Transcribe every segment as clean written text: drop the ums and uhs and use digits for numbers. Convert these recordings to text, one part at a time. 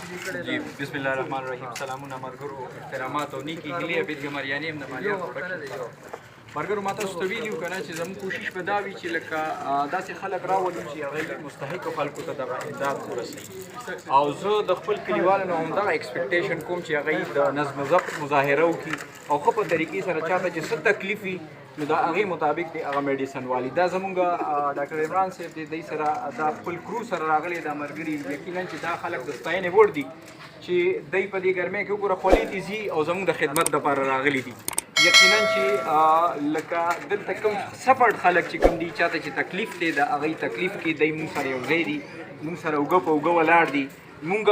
جی بسم الله الرحمن الرحیم. سلامونه ملګرو، احترامات او نیکی هیلې بید ګمریانې هم د مالیات ملګرو ما تاسو ته ویلي وو که نه چې زموږ کوشش به دا وي چې لکه داسې خلک راولو چې هغوی مستحقو خلکو ته دغه امداد ورسوي. او زه د خپل کلیوالو نه همدغه ایکسپیکټیشن کوم چې هغوی د نظم و ضبط مظاهره وکړي او ښه په طریقې سره چاته چې څه تکلیف وي نو د هغې مطابق دی هغه میډیسن والي. دا زمونږ ډاکټر عمران صاحب دی، دی سره دا خپل کرو سره راغلی دا ملګري. یقینا چې دا خلک د ستاینې وړ دي چې دی په دې ګرمۍ کې وګوره خولې دي ځي او زموږ د خدمت دپاره راغلي دي. یقینا چې لکه دلته کوم سپړ خلک چې کوم دي چاته چې تکلیف دی د هغوی تکلیف کې دی مونږ سره یو ځای دي، مونږ سره اوږه په اوږه ولاړ دي. مونږ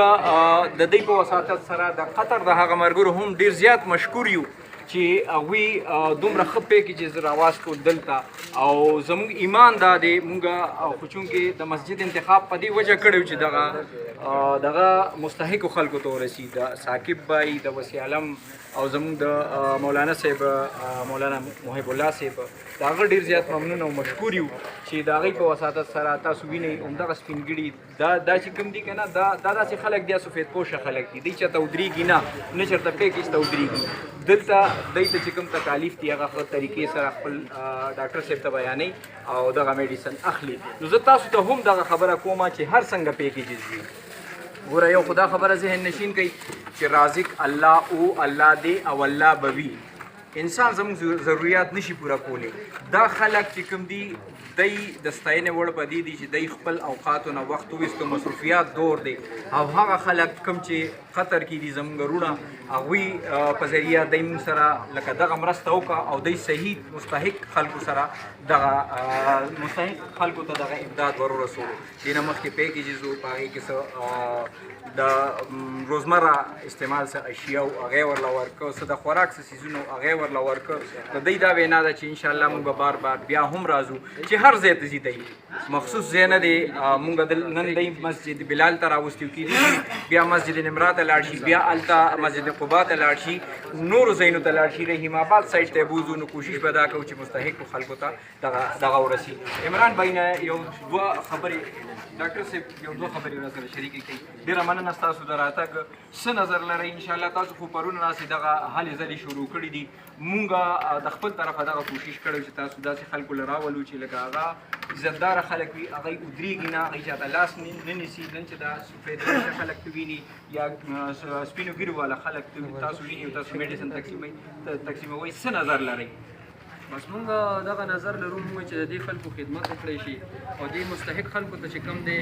د دوی په وساطت سره د قطر د هغه ملګرو هم ډېر زیات مشکور یو چې هغوی دومره ښه پیکیجز راواستو دلته. او زموږ ایمان دا دی مونږ خو چونکې د مسجد انتخاب په دې وجه کړی چې دغه مستحقو خلکو ته ورسي، د ثاقب بای، د وسیع علم او زموږ د مولانا صاحب مولانا محب الله صاحب د هغه ډېر زیات ممنون او مشکور یو چې د هغوی په وساطت سره تاسو وینئ همدغه سپینګړي دا چې کوم دي که نه دا داسې خلک دي، سفید پوشه خلک دي. دی چېرته ودرېږي نه چېرته پیکیج ته ودرېږي. دلته دی ته چې کوم تکالیف دي هغه ښه طریقې سره خپل ډاکټر صاحب ته بیانوي او دغه میډیسن اخلي. نو زه تاسو ته هم دغه خبره کوم چې هر څنګه پیکیجز وي. ګوره یو خدا خبره ذهن نشین کوي چې رازق الله او الله دی او الله به وي. انسان زموږ ضروریات نشي پوره کولی. دا خلک چې کوم دي دی د ستاینې وړ په دې دي چې دی خپل اوقاتو نه وخت وویستو، مصروفیات دور دی. او هغه خلک کوم چې قطر کې دي زموږ وروڼه هغوی په ذریعه دی موږ سره لکه دغه مرسته وکړه او دی صحیح مستحق خلکو سره دغه مستحق خلکو ته دغه امداد ورورسولو. دې نه مخکې پیکیجز وو، په هغې کې څه د روزمره استعمال څه اشیا او هغې ورله ورکړه، څه د خوراک څه څیزونه هغې ورله ورکړه. د دوی دا وینا ده چې انشاءالله موږ به بار بار بیا هم راځو چې هر ځای ته ځي. دی مخصوص ځای نه دی. موږ نن دی مسجد بلال ته راوستیو کېدي، بیا مسجد نمرا ته لاړ شي، بیا هلته مسجد قبا ته لاړ شي، نورو ځایونو ته لاړ شي، رحیم آباد سایډ ته بوځو. نو کوشش به دا کوو چې مستحقو خلکو ته دغه ورسي. عمران بھائی نه یو دوه خبرې ډاکټر صاحب یو دوه خبرې را سره شریکې کوي. ډېره مننه ستاسو د راتګ. څه نظر لرئ؟ انشاءالله تاسو خو پرون راسئ دغه هلې ځلې شروع کړي دي. مونږ د خپل طرفه دغه کوشش کړی چې تاسو داسې خلکو له راولو چې لکه هغه عزتداره خلک وي، هغوی ودرېږي نه، هغوی چاته لاس نه نیسي. نن چې دا سفید پوشه خلک ته ویني یا سپینو ګیرو والا خلک تاسو ویني او تاسو میډیسن تقسیموئ، څه نظر لرئ؟ بس مونږ دغه نظر لرو مونږ چې د دې خلکو خدمت وکړی شي او دې مستحق خلکو ته چې کم دی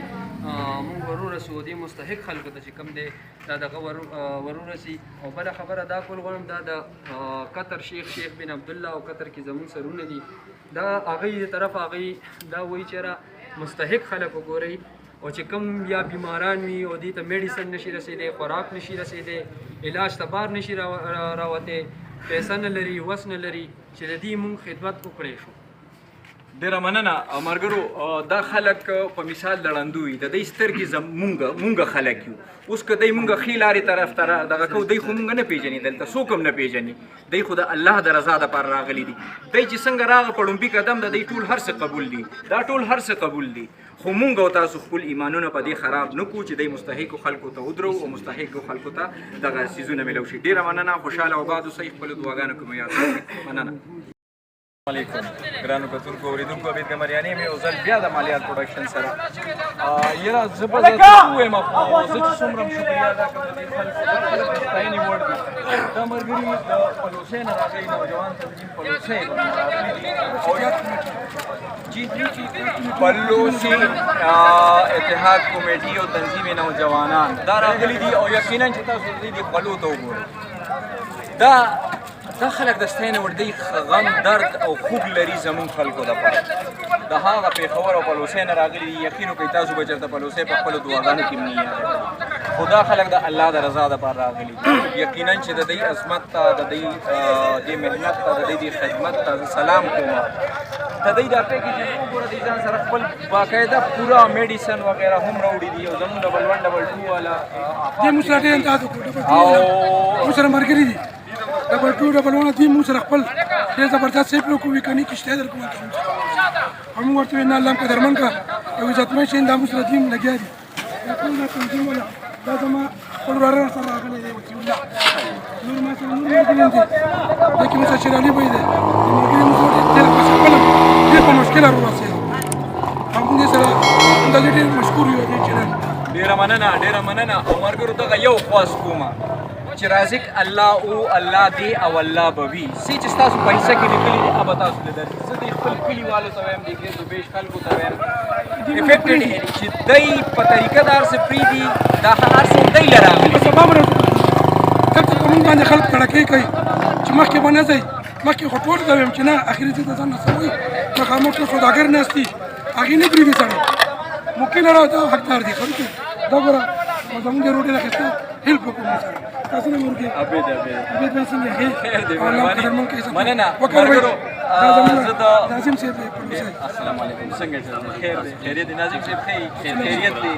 مونږ ورورسو، دې مستحق خلکو ته چې کم دی دا دغه ورورسي. او بله خبره دا کول غواړم دا د قطر شیخ بن عبدالله او قطر کې زمونږ سرونه دي، دا هغوی د طرفه هغوی دا وایي چې مستحق خلک وګورئ او چې کم یا بیماران وي او دې ته میډیسن نشي رسېدی، خوراک نشي رسېدی، علاج ته بار نشي راوتی، پیسه نه لري، وس نه لري، چې د دې مونږ خدمت وکړی شو. ډېره مننه ملګرو. دا خلک په مثال لړندو وي، د دوی سترګې مونږ خلک یو. اوس که دی مونږ ښې لارې طرف ته دغه کوو، دی خو مونږ نه پېژني، دلته څوک هم نه پېژني. دی خو د الله د رضا دپاره راغلي دي. دی چې څنګه راغه په ړومبي قدم د دی ټول هر څه قبول دي، دا ټول هر څه قبول دي. خو مونږ او تاسو خپل ایمانونه په دې خراب نه کړو چې دی مستحقو خلکو ته ودرو او مستحقو خلکو ته دغه څیزونه میلو شي. ډېره مننه. خوشحاله او باد اوسئ. خپلو دعاګانو کې مو یاد کړئ. مننه. علیکم ګرانو کتونکو اوریدونکو، عبید ګمریانې مې یو ځل بیا د مالیات پروډکشن سره یاره زه به درته ووایم، خو زه چې څومره شکریا ادا کوم د دې خلکو د ستاینې وړ دي. دا ملګري د پلوسۍ نه راغلي نوجوان تنظیم پلوسۍ پلوسي اتحاد کمیټي او تنظیم نوجوانان دا راغلي دي. او یقینا چې تاسو د دې خپلو ته وګورئ، دا خلک د ستاینې وړ دی، غم، درد او خوږ لري زموږ خلکو دپاره. د هغه پېښور او پلوسۍ نه راغلي دي. یقین وکړئ تاسو به چېرته پلوسۍ په خپلو دعاګانو کې هم نه یادوئ. خو دا خلک د الله د رضا دپاره راغلي دي. یقینا چې د دوی عظمت ته، د دوی دې محنت ته، د دوی دې خدمت ته زه سلام کوم. د دوی دا پیکیجز وګوره، دوی ځان سره خپل باقاعده پوره میډیسن وغیره هم راوړي دي. او زموږ ډبل 1 ډبل 2 والا او سره ملګري دي، ډبل 2 ډبل 1 دوی موږ سره خپل ډېر زبردست صحیح پلو کوي کني کشته در کوم هم ورته نه الله قدرمن کا او عزتمن شین د موږ سره دیم لګیا دي. ټول تنظیم ولا دا زما خپل وراره سره راغلی دی وکیل الله نور ما سره نور ملګري دي دا کې مثلا شیر علي بی دی د ملګري مو ډېر په خپل ډېر په مشکل راوځي همدې سره دا ډېر مشکور یو دی چې ډیره مننه او مرګرو دغه یو خواست کومه چې رازق الله او الله دی او الله به وي سې چې ستاسو پیسې کې لیکلي دي هغه تاسو له درځي زه د خپل کلیوالو ته وایم د ګریزو بیش خلکو ته وایم افیکټډ چې دای په طریقه دار څه پری دي دا هر څه دای لراغلي سبب راځي کله په موږ باندې خلک کړکې کوي چې مخکې باندې ځي مخکې خو ټول دا وایم چې نه اخري ته ځان نه سوي مخامخ ټول سوداګر نهستي هغې نه پرېږدي سړی ممکن راته حقدار دي خو دا ګوره زموږ د روډۍ راخیسته هیلپ وکړو موږ سره تاسو نه مرګي عبید باندې څنګه هي مننه وکړو زه د ناظم صاحب پروفیسور السلام علیکم څنګه چې خیر دی خیریت دی ناظم صاحب خیریت دی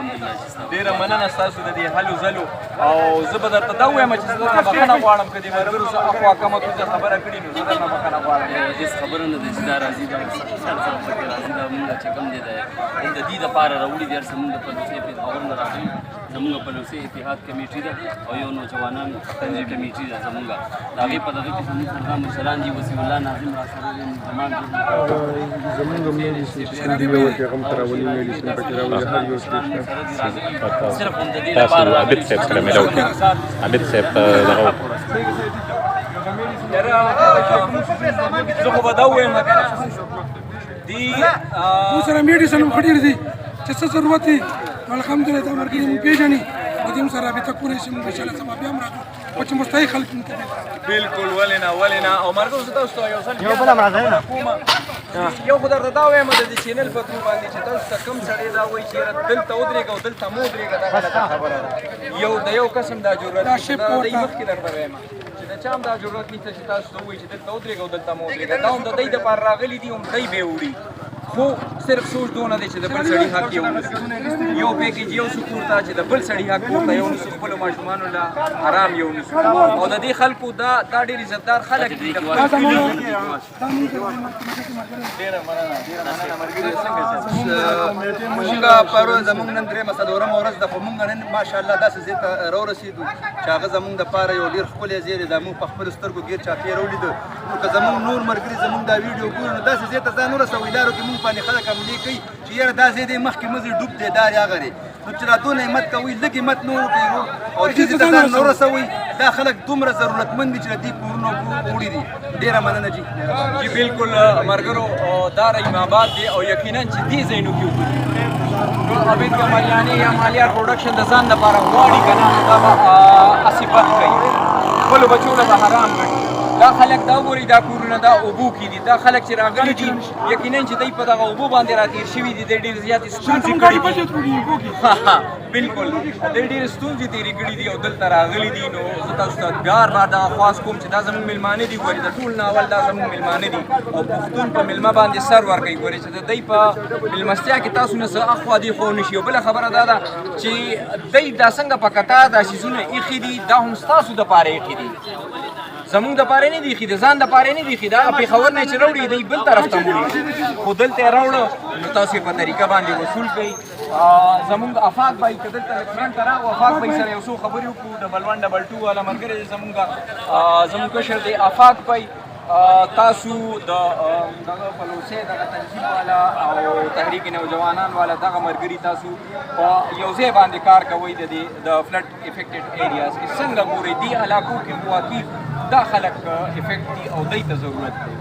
ډیره مننه تاسو د دې حلو زلو او زه به درته دا وایم چې زه درته بخښنه غواړم که دې ملګرو څه اخوا کمه څه خبره کړې نو زه درنه بخښنه غواړم هېڅ خبره نه ده چې دا راځي دا سر سره پکې راځي دا مونږ چې کوم دی د دې دپاره راوړي دي هر څه مونږ د پلوڅې پېښور نه راغلي زمونږ پلوڅې اتحاد کمیټي ده او یو نوجوانان تنظیم کمیټي ده زمونږ د هغې په دغه کې زمونږ سره دا مشران دي وسیع الله ناظم راسره دی زمان صرف هم د دې لپاره عبید صاحب سره مې راوړي عبید صاحب دغه زه خو به دا ووایم دي موږ سره میډیسن هم ښه ډېر دي چې څه ضرورت دی الحمدلله دا ملګري مو پېژني او دې هم سره رابطه کولی شي موږ انشاءالله سبا بیا هم راځو او چې مستحق خلک موږ ته بالکل ولې نه او مرګو زه تاسو ته یو ځل یو خو درته دا وایم د دې چینل په ترو باندې چې تاسو ته کوم سړی دا وایي چې دلته ودرېږه او دلته مو ودرېږه دا غلطه خبره ده یو د یو قسم دا ضرورت دی دا دی مخکې درته وایم چې د چا هم دا ضرورت نشته چې تاسو ته ووایي چې دلته ودرېږه او دلته مو ودرېږه دا هم د دوی دپاره راغلي دي هم دوی به وړي خو صرف سوچ دونه دی چې د بل سړي حق یې ونیسو یو پیکیج یو سو پورته چې د بل سړي حق پورته یې ونیسو خپلو ماشومانو له حرام یې ونیسو او د دې خلکو دا ډېر عزتدار خلک دي مونږ پرون زمونږ نن درېیمه څلورمه ورځ ده خو مونږ نن ماشاءالله داسې ځای ته راورسېدو چې هغه زمونږ دپاره یو ډېر ښکلی ځای دی دا مونږ په خپلو سترګو ګیر چاپېره ولیده نو که زمونږ نور ملګري زمونږ دا ویډیو ګوري نو داسې ځای ته ځان ورسوئ لارو کې مونږ باندې خلک حملې کوي چې یاره دا ځای دی مخکې مزې ډوب دی دا هغه دی نو چې را دونه همت کوئ لږ همت نه وکړئ او دې ځای ته ځان ورسوئ دا خلک دومره ضرورتمند دي چې د دې کورونه وړي دي ډېره مننه جي جی بالکل ملګرو دا رحیم آباد دی او یقینا چې دې ځایونو کې وکړي نو عبید قمریاني یا مالیار پروډکشن د ځان لپاره غواړي که نه دا به هسې بد کوي خپلو بچو له به حرام ګڼي دا خلک دا ګوري دا کورونه دا اوبو کې دي دا خلک چې راغلي دي یقینا چې دوی په دغه اوبو باندې راتېر شوي دي دوی ډېرې زیاتې ستونزې کړي دي بالکل دوی ډېرې ستونزې تېرې کړي دي او دلته راغلي دي نو زه تاسو ته بار بار دغه خواست کوم چې دا زموږ مېلمانه دي ګورې د ټول نه اول دا زموږ مېلمانه دي او پښتون په مېلمه باندې سر ورکوي ګورې چې د دوی په مېلمستیا کې تاسو نه څه اخوا دې خوا نه شي او بله خبره دا ده چې دوی دا څنګه په قطار دا شیزونه ایښي دي دا هم ستاسو دپاره ایښي دي زمونږ دپاره نه دي ایښي د ځان دپاره نه دي ایښي دا پېښور نه چې راوړي دی بل طرف ته وړي خو دلته یې راوړه نو تاسو یې په طریقه باندې وصول کوئ زمونږ افاق بای که دلته فرنټ ته راغو افاق بای سره یو څو خبرې وکړو ډبل 1 ډبل 2 والا ملګری دی زمونږ کشر دی افاق بای تاسو د دغه پلوڅې دغه تنظیم والا او تحریک نوجوانان والا دغه ملګري تاسو په یو ځای باندې کار کوئ د فلډ افیکټډ ایریاز کې څنګه ګورئ دې علاقو کې واقعي دا خلک افیکټ دي او دوی ته ضرورت دی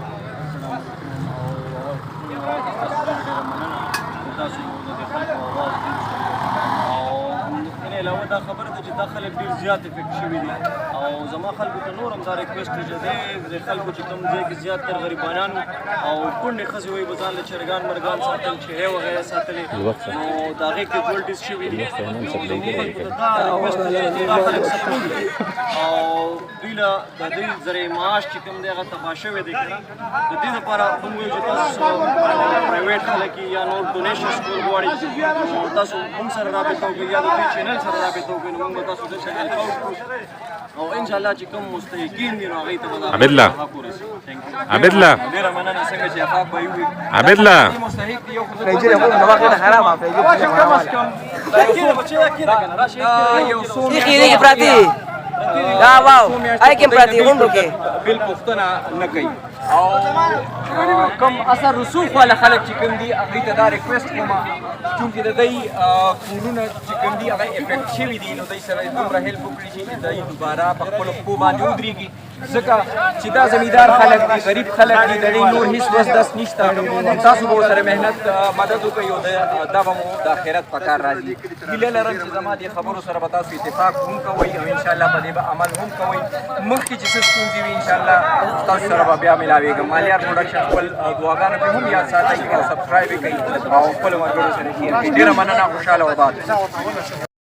علاوه دا خبره ده چې دا خلک ډېر زیات افیکټ شوي دي او زما خلکو ته نور هم دا ریکویسټ دی چې د خلکو چې کوم ځای کې زیاتتر غریبانانو او کونډې ښځې وایي به ځان له چرګان مرغان ساتل چهې وغیره ساتلې نو د هغې کیجوالټیز شوي دي نو زموږ خلکو ته دا ریکویسټ دی چې دا خلک سپورټ کړي او دوی له د دوی ذریعې معاش چې کوم دی هغه تباه شوی دی که نه د دې لپاره موږ وایو چې تاسو پرایویټ خلک یا نور ډونیشنز کول غواړئ نو تاسو موږ سره رابطه وکړئ یا د دوی چینل سره رابطه وکړو نو موږ تاسو ته شامل کوو او ان شاء الله چې کوم مستحقین دي نو هغوی ته به عبد الله. حق ورسي. عبد الله ډېره مننه څنګه چې افاق به وي عبد الله مستحق دي یو خو فریجر خو نو واخله حرام فریجر کم از کم دا کېده بچې دا کېده که نه راشي یو څو یخي دی پراتی دا واو آی کوم پراتی غونډو کې بل پوښتنه نه کوي او کوم اثر رسوخ والا خلک چې کوم دي هغوی ته دا ریکویسټ کوم چونکې د دوی کورونه چې کوم دي هغه افیکټ شوي دي نو دوی سره دومره هیلپ وکړي چې دوی دوباره په خپلو پښو باندې ودرېږي ځکه چې دا زمیندار خلک دي غریب خلک دي د دوی نور هېڅ وس دس نشته تاسو به ورسره محنت مدد وکړئ او دا به مو د آخرت په کار راځي هیله لرم چې زما دې خبرو سره به تاسو اتفاق هم کوئ او انشاءالله په دې به عمل هم کوئ مخکې چې څه ستونزې وي انشاءالله تاسو سره به بیا ملاوېږم مالیار پروډکشن خپل دعاګانو کې هم یاد ساتئ او سبسکرایب یې کړئ او خپلو ملګرو سره شیر کړئ ډېره مننه خوشحاله وباد